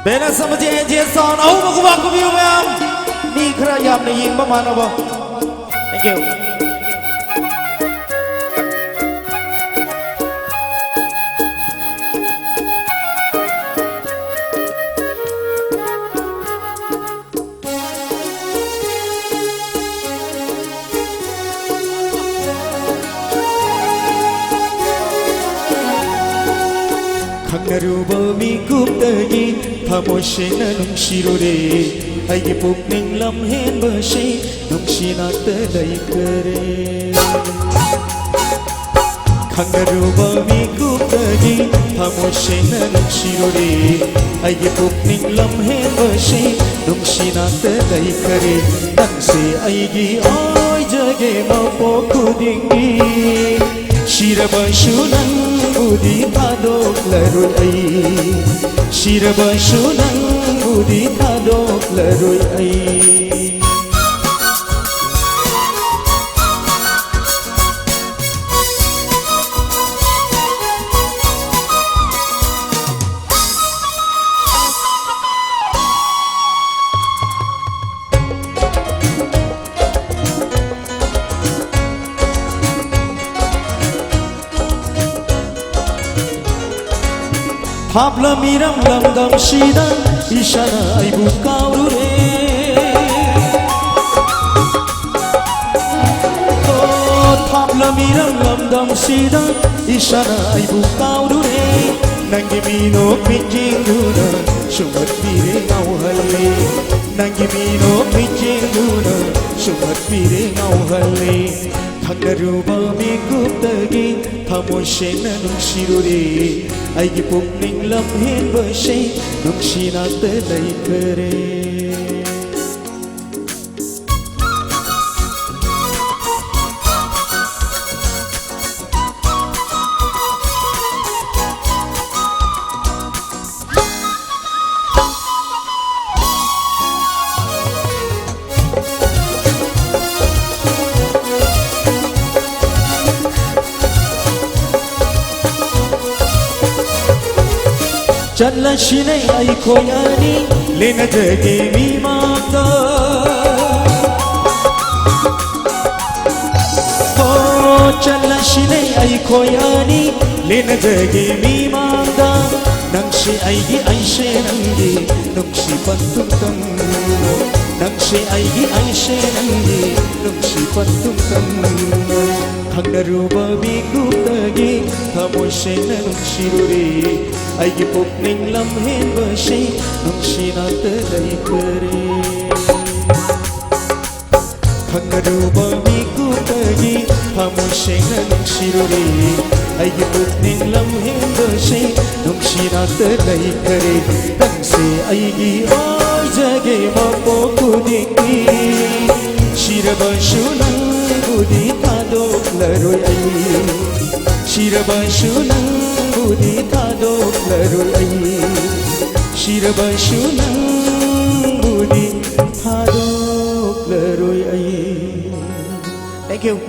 Bena sama je son au ma kuba kubiu ma'am ni khara yam ni yin ba ma no bo thank you ขังนรูบมีกุบเตยีพาโมเชนนุ่งชิโรเรไอเกปุกนิงลำเห็นเบอร์ชีนุ่งชีนักเตได้เกเรขังนรูบมีกุบเตยีพาโมเชนนุ่งชิโรเรไอเกปุกนิงลำเห็นเบอร์ชีนุ่งชีนักเตได้เกเรตั้งเสียไอกีอ้อยเจเกมาโปกุดิงกีShirabashunan budi tadok larui ai Shirabashunan budi tadok larui ai Habla miram lam dam shidan ishana ai bukauru re Habla miram lam dam shidan ishana ai bukauru re Nangi mino pinjinduna shumat pire ngau halle Nangi mino pinjinduna shumat pire ngau halle Khangnaruba mi guptagi Phamoshena nung shirure Aigi pukning lam hen bashay Nung shinat lay kare Challa shinai ai koyani lena jage mi mata Oh challa shinai ai koyani lena jage mi mata Nangshi ai gi ai she nangi nungshi pantum tam Nangshi ai gi ai she nangi nungshi pantum tam Khangnaruba mi guptagi Phamoshena nung shirure Aigi pukning lam hen bashay nung shinat lay kare Khangnaruba mi guptagi Phamoshena nung shirure Aigi pukning lam hen bashay nung shinat lay kare Tang se aigi oy jage mapo kudingi Shirabashunan budi tadok laroi ay Shirabashunan budi tadok laroi ay Shirabashunan budi tadok laroi ay Thank you.